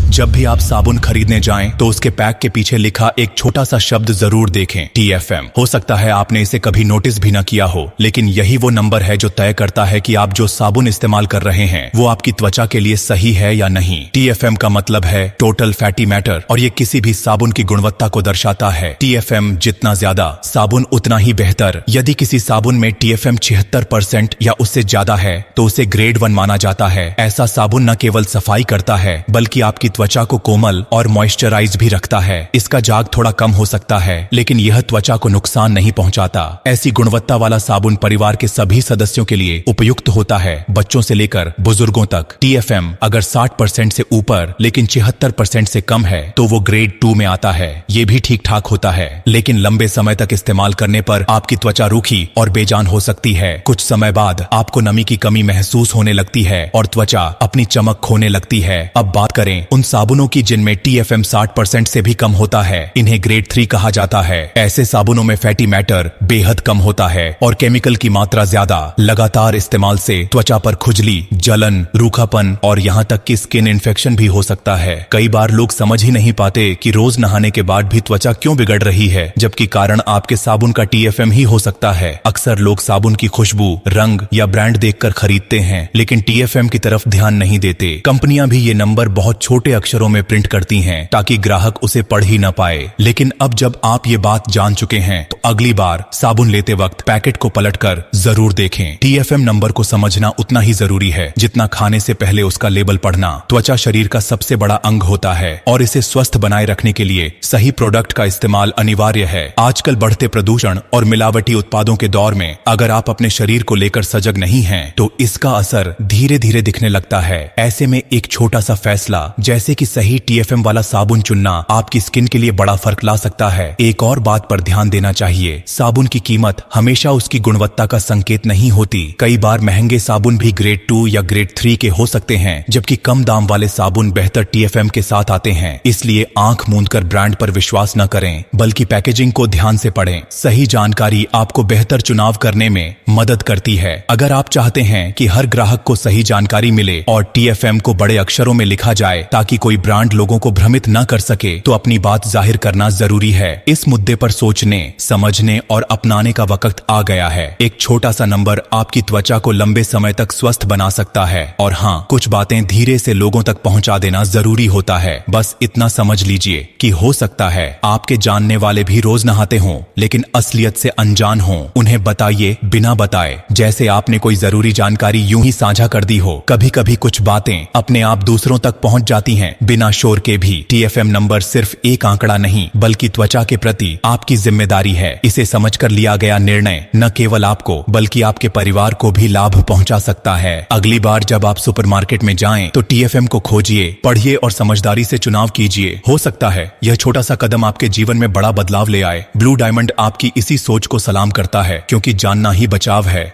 जब भी आप साबुन खरीदने जाएं तो उसके पैक के पीछे लिखा एक छोटा सा शब्द जरूर देखें, TFM। हो सकता है आपने इसे कभी नोटिस भी न किया हो, लेकिन यही वो नंबर है जो तय करता है कि आप जो साबुन इस्तेमाल कर रहे हैं वो आपकी त्वचा के लिए सही है या नहीं। TFM का मतलब है टोटल फैटी मैटर, और ये किसी भी साबुन की गुणवत्ता को दर्शाता है। TFM जितना ज्यादा साबुन उतना ही बेहतर। यदि किसी साबुन में TFM 76% या उससे ज्यादा है तो उसे ग्रेड 1 माना जाता है। ऐसा साबुन न केवल सफाई करता है बल्कि आपकी त्वचा को कोमल और मॉइस्चराइज भी रखता है। इसका जाग थोड़ा कम हो सकता है, लेकिन यह त्वचा को नुकसान नहीं पहुंचाता। ऐसी गुणवत्ता वाला साबुन परिवार के सभी सदस्यों के लिए उपयुक्त होता है, बच्चों से लेकर बुजुर्गों तक। TFM अगर 60% से ऊपर लेकिन 76% से कम है तो वो ग्रेड 2 में आता है। ये भी ठीक ठाक होता है, लेकिन लंबे समय तक इस्तेमाल करने पर आपकी त्वचा रूखी और बेजान हो सकती है। कुछ समय बाद आपको नमी की कमी महसूस होने लगती है और त्वचा अपनी चमक खोने लगती है। अब बात करें उन साबुनों की जिनमें TFM 60% से भी कम होता है। इन्हें ग्रेड 3 कहा जाता है। ऐसे साबुनों में फैटी मैटर बेहद कम होता है और केमिकल की मात्रा ज्यादा। लगातार इस्तेमाल से त्वचा पर खुजली, जलन, रूखापन और यहाँ तक कि स्किन इन्फेक्शन भी हो सकता है। कई बार लोग समझ ही नहीं पाते कि रोज नहाने के बाद भी त्वचा क्यों बिगड़ रही है, जबकि कारण आपके साबुन का TFM ही हो सकता है। अक्सर लोग साबुन की खुशबू, रंग या ब्रांड देखकर खरीदते हैं, लेकिन TFM की तरफ ध्यान नहीं देते। कंपनियां भी ये नंबर बहुत छोटे अक्षरों में प्रिंट करती हैं ताकि ग्राहक उसे पढ़ ही न पाए। लेकिन अब जब आप ये बात जान चुके हैं तो अगली बार साबुन लेते वक्त पैकेट को पलटकर जरूर देखें। TFM नंबर को समझना उतना ही जरूरी है जितना खाने से पहले उसका लेबल पढ़ना। त्वचा शरीर का सबसे बड़ा अंग होता है और इसे स्वस्थ बनाए रखने के लिए सही प्रोडक्ट का इस्तेमाल अनिवार्य है। आजकल बढ़ते प्रदूषण और मिलावटी उत्पादों के दौर में अगर आप अपने शरीर को लेकर सजग नहीं हैं तो इसका असर धीरे धीरे दिखने लगता है। ऐसे में एक छोटा सा फैसला जैसे कि सही TFM वाला साबुन चुनना आपकी स्किन के लिए बड़ा फर्क ला सकता है। एक और बात पर ध्यान देना चाहिए, साबुन की कीमत हमेशा उसकी गुणवत्ता का संकेत नहीं होती। कई बार महंगे साबुन भी ग्रेड 2 या ग्रेड 3 के हो सकते हैं, जबकि कम दाम वाले साबुन बेहतर TFM के साथ आते हैं। इसलिए आंख मूंदकर ब्रांड पर विश्वास न करें, बल्कि पैकेजिंग को ध्यान से पढ़ें। सही जानकारी आपको बेहतर चुनाव करने में मदद करती है। अगर आप चाहते हैं कि हर ग्राहक को सही जानकारी मिले और TFM को बड़े अक्षरों में लिखा जाए ताकि कोई ब्रांड लोगों को भ्रमित न कर सके, तो अपनी बात जाहिर करना जरूरी है। इस मुद्दे पर सोचने, समझने और अपनाने का वक्त आ गया है। एक छोटा सा नंबर आपकी त्वचा को लंबे समय तक स्वस्थ बना सकता है। और हाँ, कुछ बातें धीरे से लोगों तक पहुंचा देना जरूरी होता है। बस इतना समझ लीजिए कि हो सकता है आपके जानने वाले भी रोज नहाते हों, लेकिन असलियत से अनजान हों। उन्हें बताइए बिना बताए, जैसे आपने कोई जरूरी जानकारी यूं ही साझा कर दी हो। कभी कभी कुछ बातें अपने आप दूसरों तक पहुंच जाती हैं बिना शोर के भी। TFM नंबर सिर्फ एक आंकड़ा नहीं बल्कि त्वचा के प्रति आपकी जिम्मेदारी है। इसे समझकर लिया गया निर्णय न केवल आपको बल्कि आपके परिवार को भी लाभ पहुंचा सकता है। अगली बार जब आप सुपरमार्केट में जाएं तो TFM को खोजिए, पढ़िए और समझदारी से चुनाव कीजिए। हो सकता है यह छोटा सा कदम आपके जीवन में बड़ा बदलाव ले आए। ब्लू डायमंड आपकी इसी सोच को सलाम करता है, क्योंकि जानना ही बचाव है।